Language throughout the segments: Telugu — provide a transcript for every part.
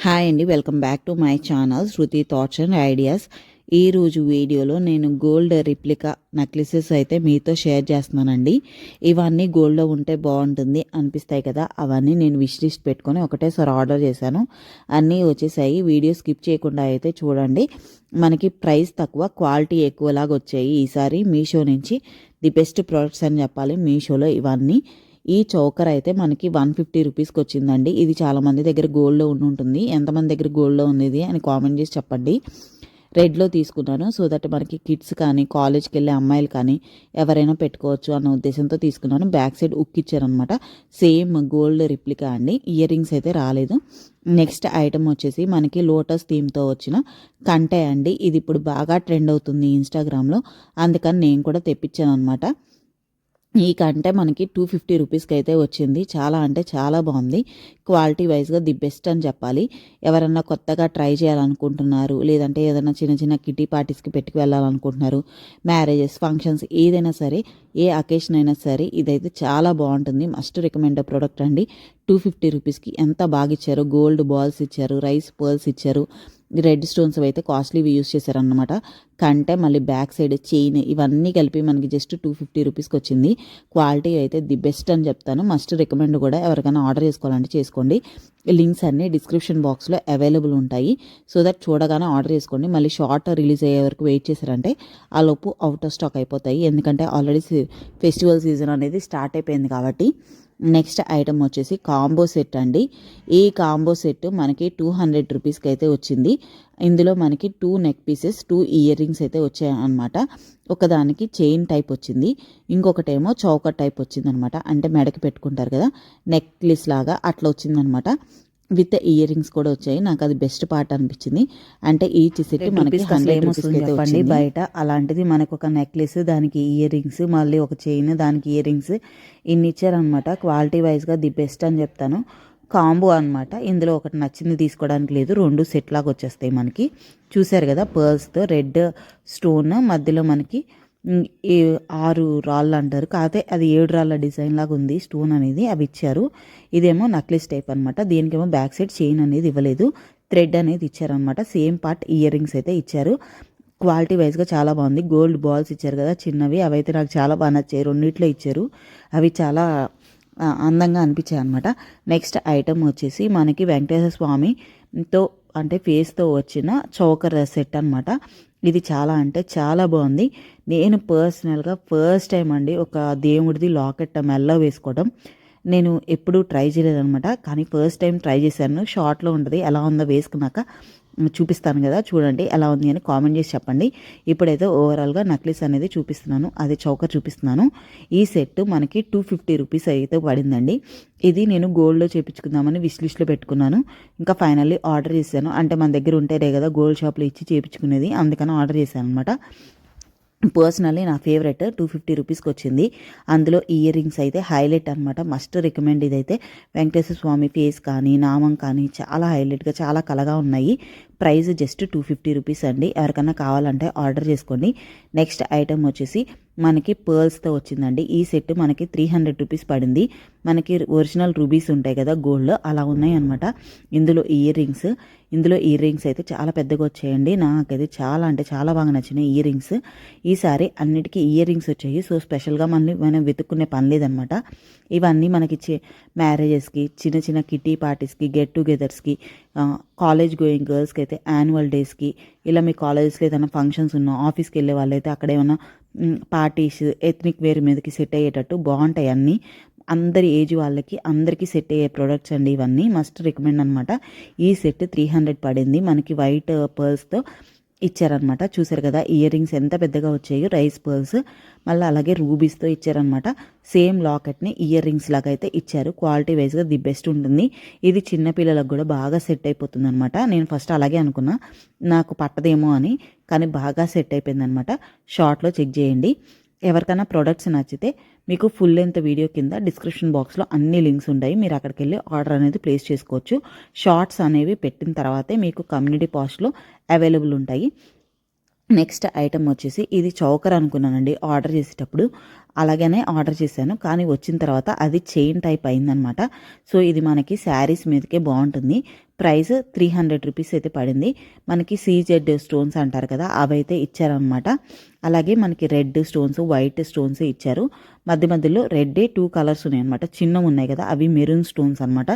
హాయ్ అండి, welcome back to my channel Shruti thoughts and ideas. ఈరోజు వీడియోలో నేను గోల్డ్ రిప్లికా నెక్లెసెస్ అయితే మీతో షేర్ చేస్తున్నానండి. ఇవన్నీ గోల్డ్లో ఉంటే బాగుంటుంది అనిపిస్తాయి కదా, అవన్నీ నేను విష్ లిస్ట్ పెట్టుకొని ఒకటేసారి ఆర్డర్ చేశాను. అన్నీ వచ్చేసాయి. వీడియో స్కిప్ చేయకుండా అయితే చూడండి. మనకి ప్రైస్ తక్కువ, క్వాలిటీ ఎక్కువలాగా వచ్చాయి. ఈసారి మీషో నుంచి ది బెస్ట్ ప్రోడక్ట్స్ అని చెప్పాలి. మీషోలో ఇవన్నీ ఈ చోకర్ అయితే మనకి 150 రూపీస్కి వచ్చిందండి. ఇది చాలామంది దగ్గర గోల్డ్లో ఉంటుంది. ఎంతమంది దగ్గర గోల్డ్లో ఉంది అని కామెంట్ చేసి చెప్పండి. రెడ్లో తీసుకున్నాను, సో దట్ మనకి కిడ్స్ కానీ కాలేజ్కి వెళ్ళే అమ్మాయిలు కానీ ఎవరైనా పెట్టుకోవచ్చు అన్న ఉద్దేశంతో తీసుకున్నాను. బ్యాక్ సైడ్ ఉక్ ఇచ్చారనమాట. సేమ్ గోల్డ్ రిప్లికా అండి. ఇయర్ రింగ్స్ అయితే రాలేదు. నెక్స్ట్ ఐటమ్ వచ్చేసి మనకి లోటస్ థీమ్తో వచ్చిన కంటే అండి. ఇది ఇప్పుడు బాగా ట్రెండ్ అవుతుంది ఇన్స్టాగ్రామ్లో, అందుకని నేను కూడా తెప్పించాను అనమాట. ఈ కంటే మనకి 250 రూపీస్కి అయితే వచ్చింది. చాలా అంటే చాలా బాగుంది. క్వాలిటీ వైజ్గా ది బెస్ట్ అని చెప్పాలి. ఎవరన్నా కొత్తగా ట్రై చేయాలనుకుంటున్నారు, లేదంటే ఏదైనా చిన్న చిన్న కిటీ పార్టీస్కి పెట్టుకు వెళ్ళాలనుకుంటున్నారు, మ్యారేజెస్, ఫంక్షన్స్, ఏదైనా సరే, ఏ అకేషన్ అయినా సరే ఇదైతే చాలా బాగుంటుంది. మస్ట్ రికమెండ్ ప్రోడక్ట్ అండి. 250 రూపీస్కి ఎంత బాగా ఇచ్చారు. గోల్డ్ బాల్స్ ఇచ్చారు, రైస్ పర్ల్స్ ఇచ్చారు, రెడ్ స్టోన్స్ అయితే కాస్ట్లీవి యూస్ చేశారనమాట. కంటే మళ్ళీ బ్యాక్ సైడ్ చైన్ ఇవన్నీ కలిపి మనకి జస్ట్ 250 రూపీస్కి వచ్చింది. క్వాలిటీ అయితే ది బెస్ట్ అని చెప్తాను. మస్ట్ రికమెండ్ కూడా. ఎవరికైనా ఆర్డర్ చేసుకోవాలంటే చేసుకోండి. లింక్స్ అన్నీ డిస్క్రిప్షన్ బాక్స్లో అవైలబుల్ ఉంటాయి. సో దట్ చూడగానే ఆర్డర్ చేసుకోండి. మళ్ళీ షార్ట్ రిలీజ్ అయ్యే వరకు వెయిట్ చేశారంటే ఆ లోపు అవుట్ ఆఫ్ స్టాక్ అయిపోతాయి. ఎందుకంటే ఆల్రెడీ ఫెస్టివల్ సీజన్ అనేది స్టార్ట్ అయిపోయింది కాబట్టి. నెక్స్ట్ ఐటమ్ వచ్చేసి కాంబో సెట్ అండి. ఈ కాంబో సెట్ మనకి 200 రూపీస్కి అయితే వచ్చింది. ఇందులో మనకి 2 నెక్ పీసెస్, 2 ఇయర్ రింగ్స్ అయితే వచ్చాయి అనమాట. ఒకదానికి చైన్ టైప్ వచ్చింది, ఇంకొకటేమో చౌకర్ టైప్ వచ్చిందనమాట. అంటే మెడకి పెట్టుకుంటారు కదా, నెక్లెస్ లాగా అట్లా వచ్చిందనమాట. విత్ ఇయర్ రింగ్స్ కూడా వచ్చాయి. నాకు అది బెస్ట్ పార్ట్ అనిపించింది. అంటే ఈచ్ సెట్ మనకి 100 రూపీస్కి అయితే వచ్చింది. బయట అలాంటిది మనకు ఒక నెక్లెస్, దానికి ఇయర్ రింగ్స్, మళ్ళీ ఒక చైన్, దానికి ఇయర్ రింగ్స్ ఇన్ని ఇచ్చారనమాట. క్వాలిటీ వైజ్గా ది బెస్ట్ అని చెప్తాను. కాంబో అనమాట. ఇందులో ఒకటి నచ్చింది తీసుకోవడానికి లేదు, 2 సెట్ లాగా వచ్చేస్తాయి మనకి. చూసారు కదా, పర్ల్స్తో రెడ్ స్టోన్ మధ్యలో మనకి 6 రాళ్ళు అంటారు, కాకపోతే అది 7 రాళ్ళ డిజైన్ లాగా ఉంది స్టోన్ అనేది, అవి ఇచ్చారు. ఇదేమో నక్లెస్ టైప్ అనమాట. దీనికేమో బ్యాక్ సైడ్ చైన్ అనేది ఇవ్వలేదు, థ్రెడ్ అనేది ఇచ్చారనమాట. సేమ్ పార్ట్ ఇయర్ రింగ్స్ అయితే ఇచ్చారు. క్వాలిటీ వైజ్గా చాలా బాగుంది. గోల్డ్ బాల్స్ ఇచ్చారు కదా చిన్నవి, అవైతే నాకు చాలా బాగా నచ్చాయి. రెండిట్లో ఇచ్చారు, అవి చాలా అందంగా అనిపించాయి అనమాట. నెక్స్ట్ ఐటమ్ వచ్చేసి మనకి వెంకటేశ్వర స్వామితో అంటే ఫేస్తో వచ్చిన చౌకర్ సెట్ అనమాట. ఇది చాలా అంటే చాలా బాగుంది. నేను పర్సనల్గా ఫస్ట్ టైం అండి ఒక దేవుడిది లాకెట్ మెల్లో వేసుకోవడం. నేను ఎప్పుడూ ట్రై చేయలేదనమాట, కానీ ఫస్ట్ టైం ట్రై చేశాను. షార్ట్లో ఉంటుంది, ఎలా ఉందో వేసుకున్నాక చూపిస్తాను కదా, చూడండి ఎలా ఉంది అని కామెంట్ చేసి చెప్పండి. ఇప్పుడైతే ఓవరాల్గా నెక్లెస్ అనేది చూపిస్తున్నాను, అదే చౌకర్ చూపిస్తున్నాను. ఈ సెట్ మనకి 250 రూపీస్ అయితే పడిందండి. ఇది నేను గోల్డ్లో చేయించుకుందామని విష్ లిస్ట్లో పెట్టుకున్నాను. ఇంకా ఫైనల్లీ ఆర్డర్ చేశాను. అంటే మన దగ్గర ఉంటేనే కదా గోల్డ్ షాప్లో ఇచ్చి చేయించుకునేది, అందుకని ఆర్డర్ చేశాను అనమాట. పర్సనల్లీ నా ఫేవరెట్ 250 రూపీస్కి వచ్చింది. అందులో ఇయర్ రింగ్స్ అయితే హైలైట్ అనమాట. Must recommend. ఇదైతే వెంకటేశ్వర స్వామి ఫేస్ కానీ నామం కానీ చాలా హైలైట్గా చాలా కలగా ఉన్నాయి. ప్రైస్ జస్ట్ 250 రూపీస్ అండి. ఎవరికైనా కావాలంటే ఆర్డర్ చేసుకోండి. నెక్స్ట్ ఐటమ్ వచ్చేసి మనకి పర్ల్స్తో వచ్చిందండి. ఈ సెట్ మనకి 300 రూపీస్ పడింది. మనకి ఒరిజినల్ రూబీస్ ఉంటాయి కదా గోల్డ్, అలా ఉన్నాయి అనమాట. ఇందులో ఇయర్ రింగ్స్ అయితే చాలా పెద్దగా వచ్చాయండి. నాకైతే చాలా అంటే చాలా బాగా నచ్చినాయి ఇయర్ రింగ్స్. ఈసారి అన్నిటికీ ఇయర్ రింగ్స్ వచ్చాయి. సో స్పెషల్గా మనం వెతుక్కునే పని లేదనమాట. ఇవన్నీ మనకి మ్యారేజెస్కి, చిన్న చిన్న కిటీ పార్టీస్కి, గెట్ టుగెదర్స్కి, కాలేజ్ గోయింగ్ గర్ల్స్కి అయితే యాన్యువల్ డేస్కి, ఇలా మీ కాలేజెస్లో ఏదైనా ఫంక్షన్స్ ఉన్నా, ఆఫీస్కి వెళ్ళే వాళ్ళైతే అక్కడ ఏమైనా పార్టీస్, ఎథ్నిక్ వేర్ మీదకి సెట్ అయ్యేటట్టు బాగుంటాయి అన్నీ. అందరి ఏజ్ వాళ్ళకి అందరికీ సెట్ అయ్యే ప్రొడక్ట్స్ అండి ఇవన్నీ. మస్ట్ రికమెండ్ అనమాట. ఈ సెట్ 300 పడింది. మనకి వైట్ పర్ల్స్తో ఇచ్చారనమాట. చూసారు కదా ఇయర్ రింగ్స్ ఎంత పెద్దగా వచ్చాయి, రైస్ పర్ల్స్, మళ్ళీ అలాగే రూబీస్తో ఇచ్చారనమాట. సేమ్ లాకెట్ని ఇయర్ రింగ్స్ లాగా అయితే ఇచ్చారు. క్వాలిటీ వైజ్గా ది బెస్ట్ ఉంటుంది. ఇది చిన్నపిల్లలకు కూడా బాగా సెట్ అయిపోతుంది అనమాట. నేను ఫస్ట్ అలాగే అనుకున్నా, నాకు పట్టదేమో అని, కానీ బాగా సెట్ అయిపోయింది అనమాట. షార్ట్లో చెక్ చేయండి. ఎవరికైనా ప్రోడక్ట్స్ నచ్చితే మీకు ఫుల్ లెంత్ వీడియో కింద డిస్క్రిప్షన్ బాక్స్లో అన్ని లింక్స్ ఉంటాయి. మీరు అక్కడికి వెళ్ళి ఆర్డర్ అనేది ప్లేస్ చేసుకోవచ్చు. షార్ట్స్ అనేవి పెట్టిన తర్వాతే మీకు కమ్యూనిటీ పోస్ట్లో అవైలబుల్ ఉంటాయి. నెక్స్ట్ ఐటమ్ వచ్చేసి ఇది చౌకర్ అనుకున్నానండి ఆర్డర్ చేసేటప్పుడు. అలాగనే ఆర్డర్ చేశాను. కానీ వచ్చిన తర్వాత అది చైన్ టైప్ అయిందనమాట. సో ఇది మనకి శారీస్ మీదకే బాగుంటుంది. ప్రైస్ 300 రూపీస్ అయితే పడింది. మనకి సీజెడ్ స్టోన్స్ అంటారు కదా, అవైతే ఇచ్చారనమాట. అలాగే మనకి రెడ్ స్టోన్స్, వైట్ స్టోన్స్ ఇచ్చారు. మధ్య మధ్యలో రెడ్డే 2 కలర్స్ ఉన్నాయి అనమాట. చిన్నవి ఉన్నాయి కదా, అవి మెరూన్ స్టోన్స్ అనమాట.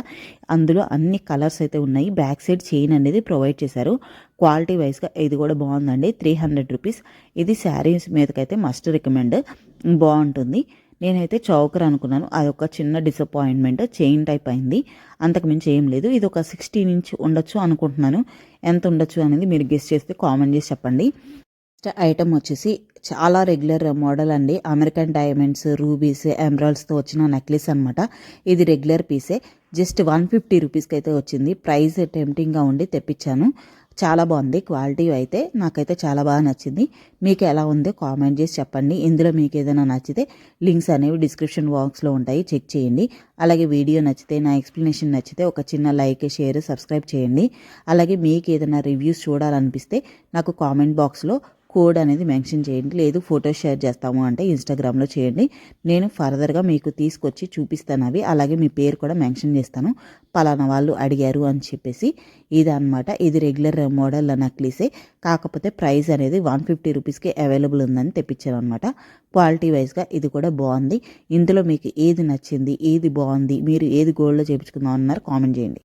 అందులో అన్ని కలర్స్ అయితే ఉన్నాయి. బ్యాక్ సైడ్ చైన్ అనేది ప్రొవైడ్ చేశారు. క్వాలిటీ వైజ్గా ఇది కూడా బాగుందండి. 300 రూపీస్. ఇది శారీస్ మీదకైతే మస్ట్ రికమెండ్, బాగుంటుంది. నేనైతే చౌకర్ అనుకున్నాను, అది ఒక చిన్న డిసప్పాయింట్మెంట్. చైన్ టైప్ అయింది, అంతకుమించి ఏం లేదు. ఇది ఒక 16 ఇంచ్ ఉండొచ్చు అనుకుంటున్నాను. ఎంత ఉండొచ్చు అనేది మీరు గెస్ చేస్తే కామెంట్ చేసి చెప్పండి. నెక్స్ట్ ఐటమ్ వచ్చేసి చాలా రెగ్యులర్ మోడల్ అండి. అమెరికన్ డైమండ్స్, రూబీస్, ఎమరాల్డ్స్తో వచ్చిన నెక్లెస్ అనమాట. ఇది రెగ్యులర్ పీసే. జస్ట్ 150 రూపీస్కి అయితే వచ్చింది. ప్రైస్ టెంప్టింగ్గా ఉండి తెప్పించాను. చాలా బాగుంది. క్వాలిటీ అయితే నాకైతే చాలా బాగా నచ్చింది. మీకు ఎలా ఉందో కామెంట్ చేసి చెప్పండి. ఇందులో మీకు ఏదైనా నచ్చితే లింక్స్ అనేవి డిస్క్రిప్షన్ బాక్స్లో ఉంటాయి, చెక్ చేయండి. అలాగే వీడియో నచ్చితే, నా ఎక్స్ప్లెనేషన్ నచ్చితే ఒక చిన్న లైక్, షేర్, సబ్స్క్రైబ్ చేయండి. అలాగే మీకు ఏదైనా రివ్యూస్ చూడాలనిపిస్తే నాకు కామెంట్ బాక్స్లో కోడ్ అనేది మెన్షన్ చేయండి. లేదు ఫోటో షేర్ చేస్తాము అంటే ఇన్స్టాగ్రామ్లో చేయండి. నేను ఫర్దర్గా మీకు తీసుకొచ్చి చూపిస్తాను అవి. అలాగే మీ పేరు కూడా మెన్షన్ చేస్తాను, పలానా వాళ్ళు అడిగారు అని చెప్పేసి. ఇది అనమాట. ఇది రెగ్యులర్ మోడల్ నక్లీసే, కాకపోతే ప్రైస్ అనేది 150 రూపీస్కి అవైలబుల్ ఉందని తెప్పించాను అనమాట. క్వాలిటీ వైజ్గా ఇది కూడా బాగుంది. ఇందులో మీకు ఏది నచ్చింది, ఏది బాగుంది, మీరు ఏది గోల్డ్లో చేయించుకుందాం అన్నారు కామెంట్ చేయండి.